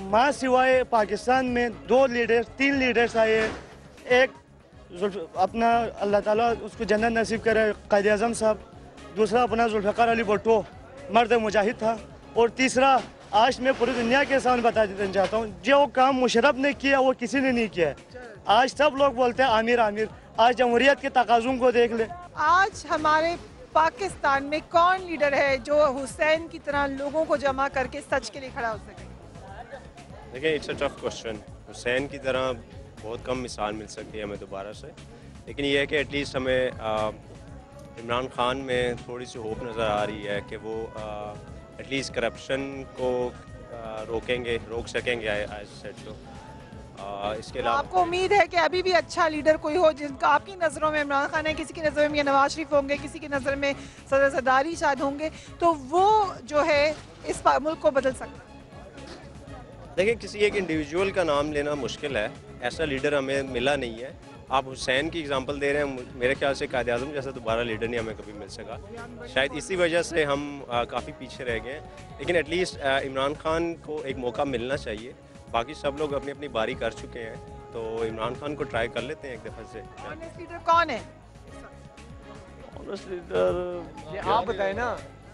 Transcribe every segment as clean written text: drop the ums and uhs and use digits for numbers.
माँ सिवाय पाकिस्तान में 3 लीडर्स आए। एक अपना अल्लाह ताला उसको जन्नत नसीब करे कायद आज़म साहब, दूसरा अपना जुल्फ़िकार अली भुट्टो मर्द मुजाहिद था, और तीसरा आज मैं पूरी दुनिया के सामने बता देना चाहता हूँ, जो काम मुशर्रफ ने किया वो किसी ने नहीं किया है। आज सब लोग बोलते हैं आमिर आमिर, आज जमहूरियत के तकाज़ों को देख ले। आज हमारे पाकिस्तान में कौन लीडर है जो हुसैन की तरह लोगों को जमा करके सच के लिए खड़ा हो सके? देखिए, it's a tough question. Hussain की तरह बहुत कम मिसाल मिल सकती है हमें दोबारा से, लेकिन ये है कि एटलीस्ट हमें इमरान खान में थोड़ी सी होप नज़र आ रही है कि वो एटलीस्ट करप्शन को रोक सकेंगे। इसके अलावा आपको उम्मीद है कि अभी भी अच्छा लीडर कोई हो जिनका आपकी नज़रों में इमरान खान है, किसी की नज़र में नवाज शरीफ होंगे, किसी की नज़र में सदर ज़रदारी शायद होंगे, तो वो जो है इस मुल्क को बदल सकता है? देखिए, किसी एक इंडिविजुअल का नाम लेना मुश्किल है, ऐसा लीडर हमें मिला नहीं है। आप हुसैन की एग्जांपल दे रहे हैं, मेरे ख्याल से कायद आज़म जैसा दोबारा लीडर नहीं हमें कभी मिल सका, शायद इसी वजह से हम काफ़ी पीछे रह गए हैं। लेकिन एटलीस्ट इमरान खान को एक मौका मिलना चाहिए। बाकी सब लोग अपनी अपनी बारी कर चुके हैं, तो इमरान खान को ट्राई कर लेते हैं एक दफ़ा से। ऑनेस्ट लीडर कौन है? ऑनेस्ट लीडर आप बताएं ना,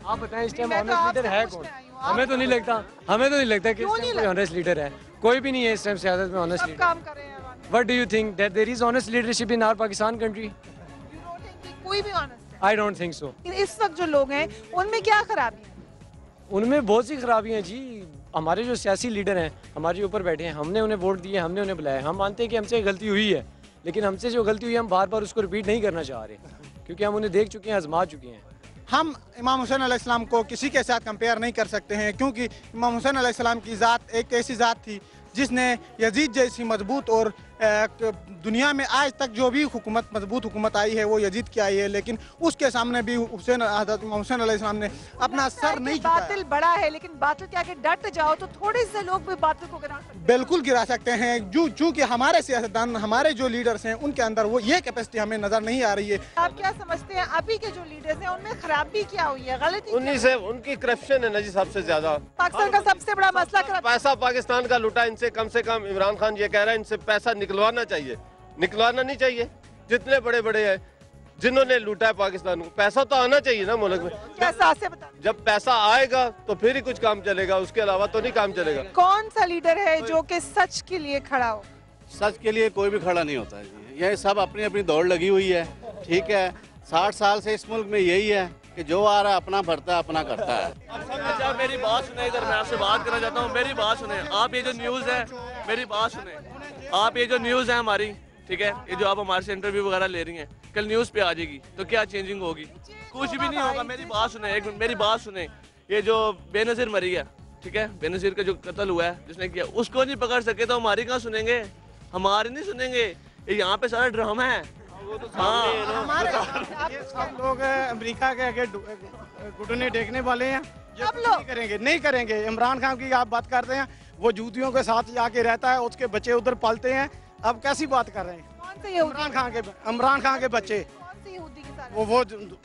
आप बताएं इस टाइम मैं तो ऑनेस्ट लीडर आपसे है पूछने कौन? आई हूँ, हमें तो नहीं लगता कि इस क्यों नहीं टाइम कोई ऑनेस्ट लीडर है। कोई भी नहीं है इस टाइम सियासत में ऑनेस्ट सब लीडर। काम कर रहे हैं। What do you think that there is honest leadership in our Pakistan country? You don't think कि कोई भी ऑनेस्ट है? I don't think so. इस वक्त जो लोग हैं उनमें क्या खराबी है? उनमें बहुत सी खराबियां हैं जी। हमारे जो सियासी लीडर हैं हमारे ऊपर बैठे हैं, हमने उन्हें वोट दिए, हमने उन्हें बुलाया। हम मानते हैं कि हमसे गलती हुई है, लेकिन हमसे जो गलती हुई है हम बार बार उसको रिपीट नहीं करना चाह रहे, क्योंकि हम उन्हें देख चुके हैं, आजमा चुके हैं। हम इमाम हुसैन अलैहिस्सलाम को किसी के साथ कंपेयर नहीं कर सकते हैं, क्योंकि इमाम हुसैन अलैहिस्सलाम की ज़ात एक ऐसी ज़ात थी जिसने यजीद जैसी मजबूत और दुनिया में आज तक जो भी मजबूत हुकूमत आई है वो यजीद की आई है, लेकिन उसके सामने भी हज़रत इमाम हुसैन अलैहिस्सलाम ने अपना सर नहीं झुकाया। बातिल बड़ा है, लेकिन बातिल के आगे डट जाओ तो थोड़े से लोग भी बातिल को गिरा सकते हैं। बिल्कुल गिरा सकते हैं, चूँकि हमारे सियासतदान, हमारे जो लीडर्स हैं उनके अंदर वो ये कैपेसिटी हमें नज़र नहीं आ रही है। आप क्या समझते हैं अभी के जो लीडर्स हैं उनमें खराबी क्या हुई है, गलती क्या उन्हीं से उनकी करप्शन है ना जी, सबसे ज्यादा। पाकिस्तान का सबसे बड़ा मसला करप्शन। पैसा पाकिस्तान का लूटा, इनसे कम से कम इमरान खान ये कह रहा है इनसे पैसा निकलवाना चाहिए। निकलवाना नहीं चाहिए, जितने बड़े बड़े हैं जिन्होंने लूटा है पाकिस्तान को, पैसा तो आना चाहिए ना मुल्क में। कैसा से बता, जब पैसा आएगा तो फिर ही कुछ काम चलेगा, उसके अलावा तो नहीं काम चलेगा। कौन सा लीडर है जो कि सच के लिए खड़ा हो? सच के लिए कोई भी खड़ा नहीं होता है जी, ये सब अपनी अपनी दौड़ लगी हुई है। ठीक है, 60 साल से इस मुल्क में यही है कि जो आ रहा है अपना भरता है, अपना करता है। अच्छा, मेरी बात सुने, इधर मैं आपसे बात करना चाहता हूँ, मेरी बात सुने। आप ये जो न्यूज़ है, मेरी बात सुने, आप ये जो न्यूज़ है हमारी, ठीक है, ये जो आप हमारे से इंटरव्यू वगैरह ले रही हैं, कल न्यूज़ पे आ जाएगी तो क्या चेंजिंग होगी? कुछ भी नहीं होगा। मेरी बात सुने, एक मिनट मेरी बात सुने। ये जो बेनज़ीर मरी है, ठीक है, बेनज़ीर का जो कत्ल हुआ है जिसने किया, उसको नहीं पकड़ सके तो हमारी कहाँ सुनेंगे? हमारी नहीं सुनेंगे। ये यहाँ पे सारा ड्रामा है। सब लोग अमेरिका के आगे घुटने टेकने वाले हैं, नहीं करेंगे। इमरान खान की आप बात करते हैं, वो जूतियों के साथ जाके रहता है, उसके बच्चे उधर पलते हैं। अब कैसी बात कर रहे हैं? इमरान खान के बच्चे वो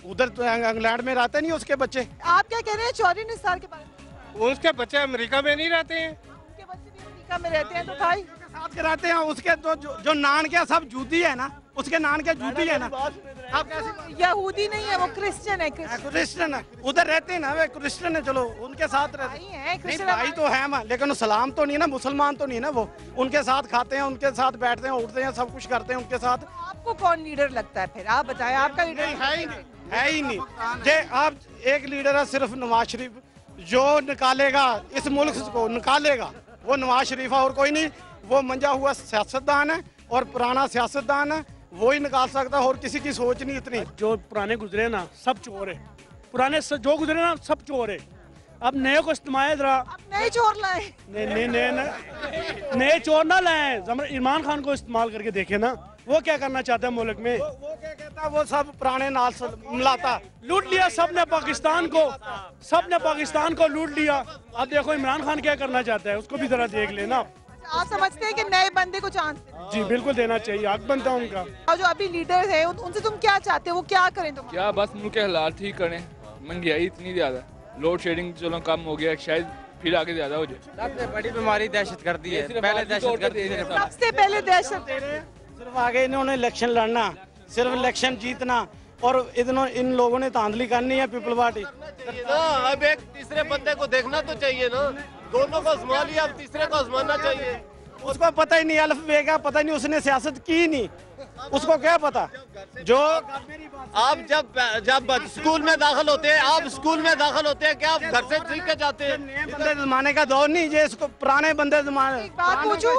उधर तो इंग्लैंड में रहते नहीं उसके बच्चे। आप क्या कह रहे हैं चौधरी निसार के बारे में? उसके बच्चे अमेरिका में नहीं रहते हैं, उनके बच्चे भी अमेरिका में रहते हैं, तो भाई साथ के रहते हैं। उसके तो जो नान के सब जूती है ना, उसके नान के जूती है ना। आप कैसे? यहूदी नहीं है, वो क्रिश्चियन है। क्रिश्चियन है, उधर रहते हैं ना, वे क्रिश्चियन है, चलो उनके साथ रहते हैं। भाई तो है, लेकिन सलाम तो नहीं है ना, मुसलमान तो नहीं है ना। वो उनके साथ खाते हैं, उनके साथ बैठते हैं, उठते हैं, सब कुछ करते हैं उनके साथ। आपको कौन लीडर लगता है फिर? आप बताएं, आपका लीडर है ही नहीं। जे आप एक लीडर है सिर्फ नवाज शरीफ, जो निकालेगा इस मुल्क को, निकालेगा वो नवाज शरीफ है और कोई नहीं। वो मंजा हुआ सियासतदान है और पुराना सियासतदान है, वो ही निकाल सकता है, और किसी की सोच नहीं इतनी। जो पुराने गुजरे ना सब चोर है, पुराने जो गुजरे ना सब चोर है। अब नए को इस्तेमाल जरा, नए चोर लाए, नए चोर ना लाए। इमरान खान को इस्तेमाल करके देखे ना, वो क्या करना चाहता है मुल्क में। वो क्या कहता है, वो सब पुराने नाल मिलाता, लूट लिया सबने पाकिस्तान को लूट लिया। अब देखो इमरान खान क्या करना चाहता है, उसको भी जरा देख लेना। आप समझते हैं कि नए बंदे को चांस? जी बिल्कुल देना चाहिए, हक बनता है उनका। और जो अभी लीडर्स हैं उनसे तुम क्या चाहते हो, वो क्या करें? तुम क्या बस मुल्क के हालात ठीक करें। महंगाई इतनी ज़्यादा, लोड शेडिंग चलो कम हो गया, शायद फिर आगे ज़्यादा हो जाए। सबसे बड़ी बीमारी दहशत गर्दी है, पहले दहशत गर्दी है। सबसे पहले दहशत सिर्फ आगे इन्होंने इलेक्शन लड़ना, सिर्फ इलेक्शन जीतना, और इन लोगों ने धांधली करनी है पीपल पार्टी। अब एक तीसरे बंदे को देखना तो चाहिए ना, दोनों को आजमा लिया, अब तीसरे को आजमाना चाहिए। उसको पता ही नहीं, अल्फ बे का पता नहीं, उसने सियासत की नहीं, उसको क्या पता। जो आप जब स्कूल में दाखिल होते हैं, आप स्कूल में दाखिल होते हैं, क्या आप घर से सीख के जाते हैं? बंदे जमाने का दौर नहीं, ये इसको पुराने बंदे जमाने। एक बात पूछूं,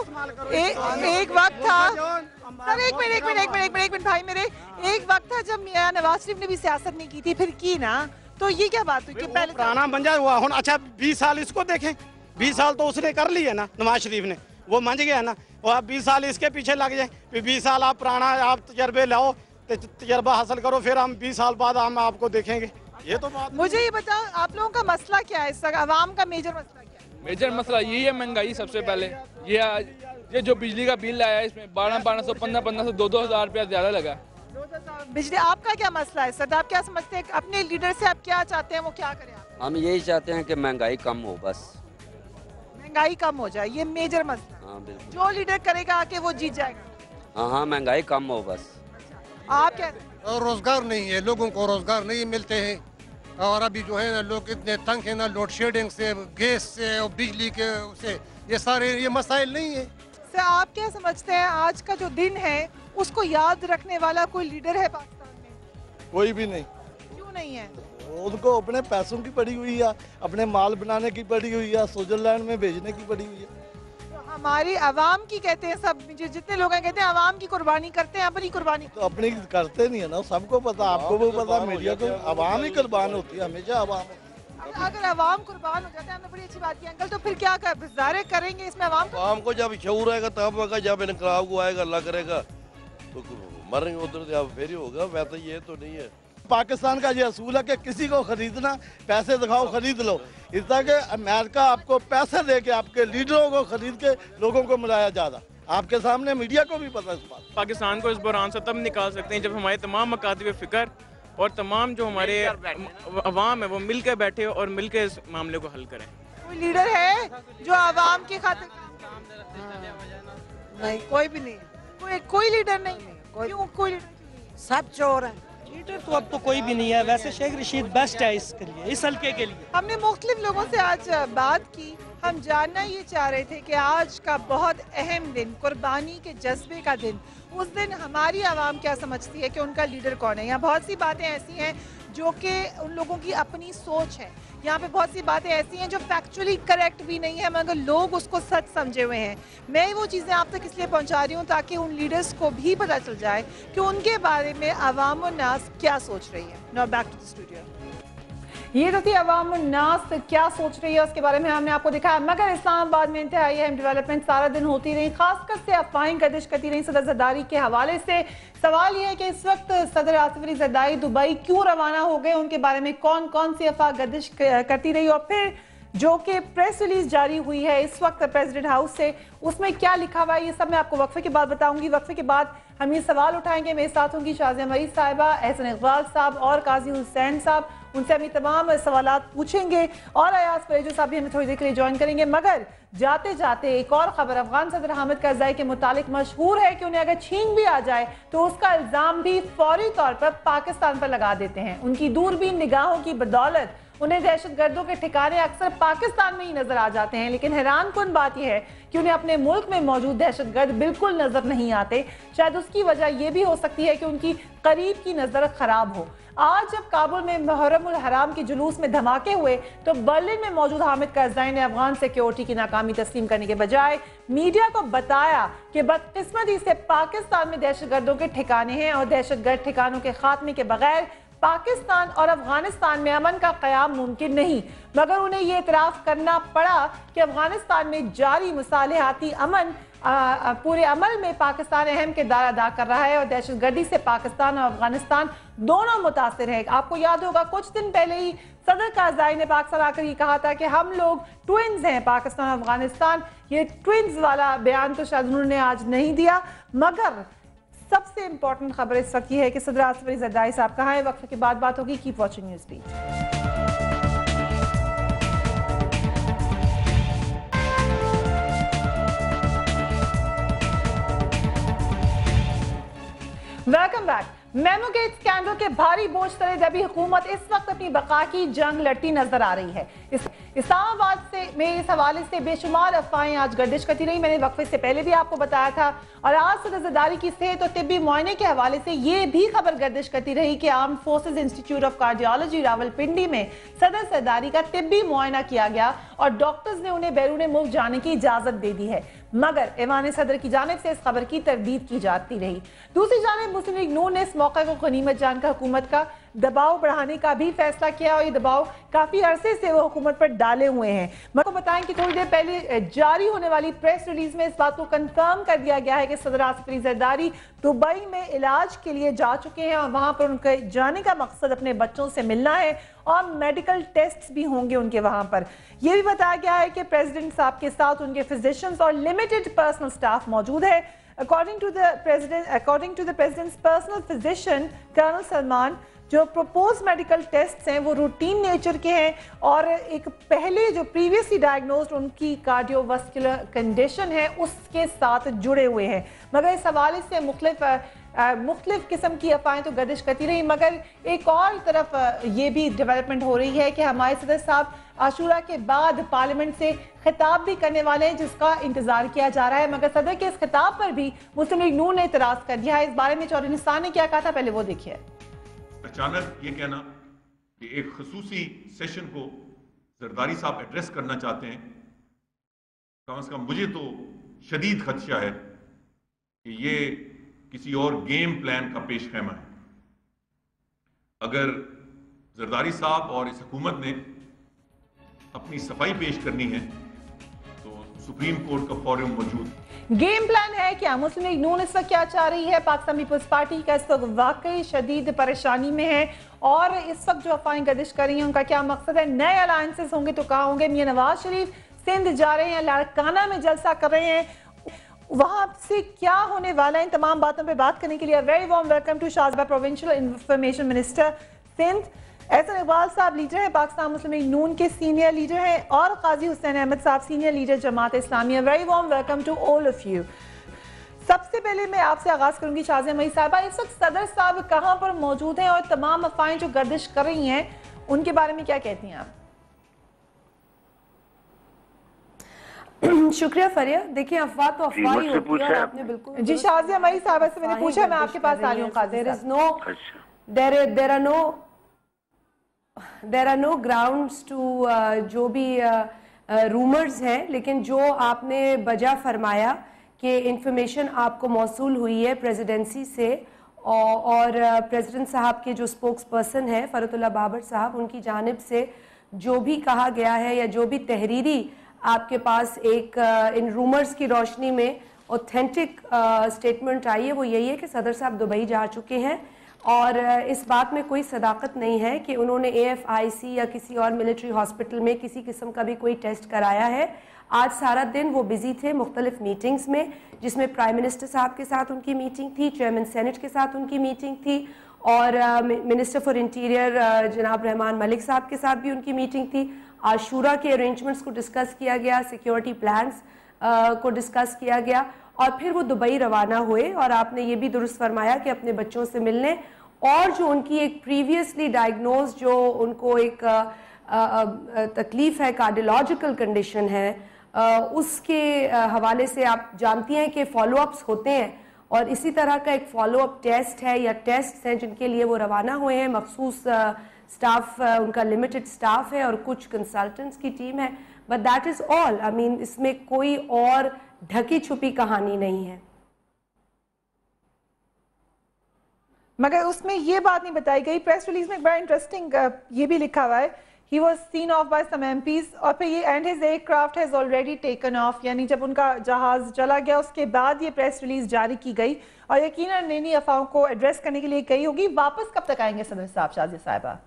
एक वक्त था सर, एक मिनट भाई मेरे, एक वक्त था जब मियां नवाज शरीफ ने भी सियासत नहीं की थी, फिर की ना, तो ये क्या बात हुई कि पहले पुराना बंजा हुआ हुन। अच्छा 20 साल इसको देखें, 20 साल तो उसने कर लिए ना, नवाज शरीफ ने, वो मंज गया ना, और आप 20 साल इसके पीछे लग जाए, फिर 20 साल आप पुराना आप तजर्बे लाओ, तजर्बा हासिल करो, फिर हम 20 साल बाद हम आपको देखेंगे। ये तो बात। मुझे ये बताओ, आप लोगों का मसला क्या है, इस वक्त आवाम का मेजर मसला क्या है? मेजर मसला यही है महंगाई। सबसे पहले ये जो बिजली का बिल आया है, इसमें 1200, 1500, 2-2 हज़ार रुपया ज़्यादा लगा। बिजली, आपका क्या मसला है सर? आप क्या समझते हैं, अपने लीडर से आप क्या चाहते हैं, वो क्या करें? हम यही चाहते हैं कि महंगाई कम हो, बस महंगाई कम हो जाए, ये मेजर मसला। हाँ बिल्कुल, जो लीडर करेगा आके वो जीत जाएगा। हाँ महंगाई कम हो बस। आप क्या? रोजगार नहीं है, लोगों को रोजगार नहीं मिलते हैं, और अभी जो है ना लोग इतने तंग है ना, लोड शेडिंग से, गैस से और बिजली के से, ये सारे ये मसाइल नहीं है। सर आप क्या समझते हैं, आज का जो दिन है उसको याद रखने वाला कोई लीडर है पाकिस्तान में? कोई भी नहीं। क्यों नहीं है? उनको अपने पैसों की पड़ी हुई है, अपने माल बनाने की पड़ी हुई है, स्विट्जरलैंड में भेजने की पड़ी हुई है। तो हमारी आवाम की कहते हैं, सब जितने लोग हैं कहते हैं आवाम की कुर्बानी करते हैं, अपनी कुर्बानी तो अपनी करते नहीं है ना, सबको पता, आपको भी पता, मीडिया को, आवाम ही कुर्बान होती है हमेशा। आवाम अगर आवाम कुर्बान हो जाता है, हमने बड़ी अच्छी बात की अंकल, तो फिर क्या गुजारे करेंगे इसमें आवाम को? जब शऊर आएगा तब होगा, जब इनकलाब को आएगा, अल्लाह करेगा तो मरेंगे उधर से, अब फिर ही होगा। वैसे ये तो नहीं है। पाकिस्तान का ये असूल है कि किसी को खरीदना, पैसे दिखाओ खरीद लो, इस तरह के अमेरिका आपको पैसे दे के आपके लीडरों को खरीद के लोगों को मिलाया जाता। आपके सामने मीडिया को भी पता इस बात। पाकिस्तान को इस बहरान से तब निकाल सकते हैं जब हमारे तमाम मकातिब फ़िक्र और तमाम जो हमारे अवाम है वो मिलकर बैठे और मिलकर इस मामले को हल करें। कोई लीडर है जो आवाम की खातिर? नहीं, कोई भी नहीं, कोई लीडर नहीं है। क्यों? कोई सब चोर है। लीडर तो अब तो कोई भी नहीं है। वैसे शेख रशीद बेस्ट है इसके लिए, इस हल्के के लिए। हमने मुख्तलिफ लोगों से आज बात की, हम जानना ये चाह रहे थे कि आज का बहुत अहम दिन, कुर्बानी के जज्बे का दिन, उस दिन हमारी आवाम क्या समझती है कि उनका लीडर कौन है। यहाँ बहुत सी बातें ऐसी हैं जो कि उन लोगों की अपनी सोच है, यहाँ पे बहुत सी बातें ऐसी हैं जो फैक्चुअली करेक्ट भी नहीं है मगर लोग उसको सच समझे हुए हैं। मैं वो चीज़ें आप तक इसलिए पहुँचा रही हूँ ताकि उन लीडर्स को भी पता चल जाए कि उनके बारे में अवाम और नास क्या सोच रही है। Now back to the studio. ये तो थी अवाम नास क्या सोच रही है, उसके बारे में हमने आपको दिखाया। मगर इस्लामाबाद में इंतहाई अहम डेवलपमेंट सारा दिन होती रही, खासकर से अफवाहें गर्दिश करती रही सदर ज़रदारी के हवाले से। सवाल ये है कि इस वक्त सदर आसिफ अली ज़रदारी दुबई क्यों रवाना हो गए, उनके बारे में कौन कौन सी अफवाह गर्दिश करती रही, और फिर जो कि प्रेस रिलीज जारी हुई है इस वक्त प्रेसिडेंट हाउस से, उसमें क्या लिखा हुआ है, ये सब मैं आपको वक्फे के बाद बताऊंगी। वक्फे के बाद हम ये सवाल उठाएंगे। मेरे साथ होंगी शाज़िया मईद साहिबा, एहसन इकबाल साहब और काजी हुसैन साहब। उनसे हम ये तमाम सवालात पूछेंगे और अयाज परेजो साहब भी हमें थोड़ी देर के लिए ज्वाइन करेंगे। मगर जाते जाते एक और खबर, अफगान सदर हामिद करज़ाई के मुतालिक मशहूर है कि उन्हें अगर छीन भी आ जाए तो उसका इल्ज़ाम भी फौरी तौर पर पाकिस्तान पर लगा देते हैं। उनकी दूरबीन निगाहों की बदौलत उन्हें दहशत गर्दों के ठिकाने अक्सर पाकिस्तान में ही नजर आ जाते हैं, लेकिन हैरान कुन बात यह है कि उन्हें अपने मुल्क में मौजूद दहशत गर्द बिल्कुल नजर नहीं आते। शायद उसकी वजह यह भी हो सकती है कि उनकी करीब की नजर खराब हो। आज जब काबुल में मुहर्रमुल हराम के जुलूस में धमाके हुए तो बर्लिन में मौजूद हामिद करज़ाई ने अफगान सिक्योरिटी की नाकामी तस्लीम करने के बजाय मीडिया को बताया कि बदकिस्मती से पाकिस्तान में दहशत गर्दों के ठिकाने हैं और दहशत गर्द ठिकानों के खात्मे के बगैर पाकिस्तान और अफगानिस्तान में अमन का क़याम मुमकिन नहीं। मगर उन्हें ये इतराफ़ करना पड़ा कि अफगानिस्तान में जारी मुसालिहाती अमन पूरे अमल में पाकिस्तान अहम किरदार अदा कर रहा है और दहशत गर्दी से पाकिस्तान और अफगानिस्तान दोनों मुतासिर है। आपको याद होगा कुछ दिन पहले ही सदर करज़ाई ने पाकिस्तान आकर ये कहा था कि हम लोग ट्विन्स हैं, पाकिस्तान और अफगानिस्तान। ये ट्विन्स वाला बयान तो शायद उन्होंने आज नहीं दिया। मगर सबसे इंपॉर्टेंट खबर इस वक्त ये है कि सदर आसिफ अली ज़रदारी साहब कहाँ हैं। वक्त के बाद बात होगी। Keep watching News Beat. Welcome back. Memo gate scandal के भारी बोझ तले दबी हुकूमत इस वक्त अपनी बका की जंग लड़ती नजर आ रही है। इस्लामाबाद में इस हवाले से बेशुमार अफवाहें आज गर्दिश करती रही। मैंने वक्फे से पहले भी आपको बताया था, और आज सदर ज़रदारी की सेहत और तिब्बी मुआयने के हवाले से ये भी खबर गर्दिश करती रही कि armed forces institute of cardiology Rawalpindi में सदर ज़रदारी का तिब्बी मुआयना किया गया और डॉक्टर्स ने उन्हें बैरून मुल्क जाने की इजाजत दे दी है, मगर ऐवान सदर की जानिब से इस खबर की तरदीद की जाती रही। दूसरी जानिब मुस्लिम लीग नून ने इस मौके को गनीमत जानकर हुकूमत का दबाव बढ़ाने का भी फैसला किया और ये दबाव काफी अरसे से वो हुकूमत पर डाले हुए हैं। मैं आपको बताएं कि थोड़ी देर पहले जारी होने वाली प्रेस रिलीज में इस बात को कंफर्म कर दिया गया है कि सदर आसिफ अली जरदारी दुबई में इलाज के लिए जा चुके हैं और वहां पर उनके जाने का मकसद अपने बच्चों से मिलना है और मेडिकल टेस्ट भी होंगे उनके वहां पर। यह भी बताया गया है कि प्रेसिडेंट साहब के साथ उनके फिजिशियंस और लिमिटेड पर्सनल स्टाफ मौजूद है। According to the president's personal physician, Colonel Salman, जो proposed medical tests हैं वो रूटीन नेचर के हैं और एक पहले जो प्रीवियसली डायग्नोज्ड उनकी कार्डियोवास्कुलर कंडीशन है उसके साथ जुड़े हुए हैं। मगर इस हवाले से मुख्तलिफ किस्म की अफवाहें तो गर्दिश करती रही, मगर एक और तरफ ये भी डेवलपमेंट हो रही है कि हमारे सदर साहब आशूरा के बाद पार्लियामेंट से खिताब भी करने वाले हैं जिसका इंतजार किया जा रहा है, मगर सदर के इस खिताब पर भी मुस्लिम लीग नून ने इतराज कर दिया है। इस बारे में चौधरी निसार ने क्या कहा था, पहले वो देखिए। अचानक ये कहना कि एक खसूसी सेशन को जरदारी साहब एड्रेस करना चाहते हैं, कम से कम मुझे तो शदीद खदशा है कि ये किसी और गेम प्लान का पेश खैमा है। अगर जरदारी साहब और इस हुकूमत ने अपनी सफाई पेश करनी है तो सुप्रीम कोर्ट का फोरम मौजूद। गेम प्लान है क्या? मुस्लिम लीग नून इस वक्त क्या चाह रही है? पाकिस्तान पीपल्स पार्टी का इस वक्त वाकई शदीद परेशानी में है और इस वक्त जो अफवाहें गर्दिश कर रही हैं उनका क्या मकसद है? नए अलायंसेस होंगे तो कहाँ होंगे? मियां नवाज शरीफ सिंध जा रहे हैं, लाड़काना में जलसा कर रहे हैं, वहां से क्या होने वाला है? इन तमाम बातों पे बात करने के लिए वेरी वार्म वेलकम टू शाहजबा provincial information minister Sindh Ahsan Iqbal साहब, लीडर है पाकिस्तान मुस्लिम लीग नून के सीनियर लीडर हैं, और काजी हुसैन अहमद साहब senior leader Jamaat Islamia. Very warm welcome to all of you. सबसे पहले मैं आपसे आगाज करूंगी शाजिया मई साहबा, इस वक्त सदर साहब कहां पर मौजूद हैं और तमाम अफवाहें जो गर्दिश कर रही हैं उनके बारे में क्या कहती हैं आप? शुक्रिया फरिया। देखिए अफवाह तो अफवाह ही होती है, आपने बिल्कुल जी शाजिया मई साहबा से मैंने पूछा, मैं आपके पास आ रही हूँ। There are no grounds to जो भी रूमर्स हैं, लेकिन जो आपने बजा फरमाया कि इंफॉर्मेशन आपको मौसूल हुई है प्रेसिडेंसी से और प्रेसिडेंट साहब के जो स्पोक्स पर्सन है फरतुल्ला बाबर साहब, उनकी जानिब से जो भी कहा गया है या जो भी तहरीरी आपके पास एक इन रूमर्स की रोशनी में ऑथेंटिक स्टेटमेंट आई है, वो यही है कि सदर साहब दुबई जा चुके हैं और इस बात में कोई सदाकत नहीं है कि उन्होंने AFIC या किसी और मिलिट्री हॉस्पिटल में किसी किस्म का भी कोई टेस्ट कराया है। आज सारा दिन वो बिजी थे मुख्तलिफ मीटिंग्स में, जिसमें प्राइम मिनिस्टर साहब के साथ उनकी मीटिंग थी, चेयरमैन सेनेट के साथ उनकी मीटिंग थी और मिनिस्टर फॉर इंटीरियर जनाब रहमान मलिक साहब के साथ भी उनकी मीटिंग थी। आशूरा के अरेंजमेंट्स को डिस्कस किया गया, सिक्योरिटी प्लान्स को डिस्कस किया गया और फिर वो दुबई रवाना हुए। और आपने ये भी दुरुस्त फरमाया कि अपने बच्चों से मिलने और जो उनकी एक प्रीवियसली डायग्नोज जो उनको एक तकलीफ़ है, कार्डियोलॉजिकल कंडीशन है, उसके हवाले से आप जानती हैं कि फॉलोअप्स होते हैं और इसी तरह का एक फॉलोअप टेस्ट है या टेस्ट हैं जिनके लिए वो रवाना हुए हैं। मखसूस स्टाफ उनका लिमिटेड स्टाफ है और कुछ कंसल्टेंट्स की टीम है, but that is all. I mean इसमें कोई और ढकी छुपी कहानी नहीं है। मगर उसमें ये बात नहीं बताई गई, प्रेस रिलीज में बड़ा इंटरेस्टिंग ये भी लिखा हुआ है, he was seen off by some MPs और फिर ये and his aircraft has already taken off, यानी जब उनका जहाज चला गया उसके बाद ये प्रेस रिलीज जारी की गई और यकीनन नई अफवाहों को एड्रेस करने के लिए गई होगी। वापस कब तक आएंगे सदर साहब? शाजिया साहिबा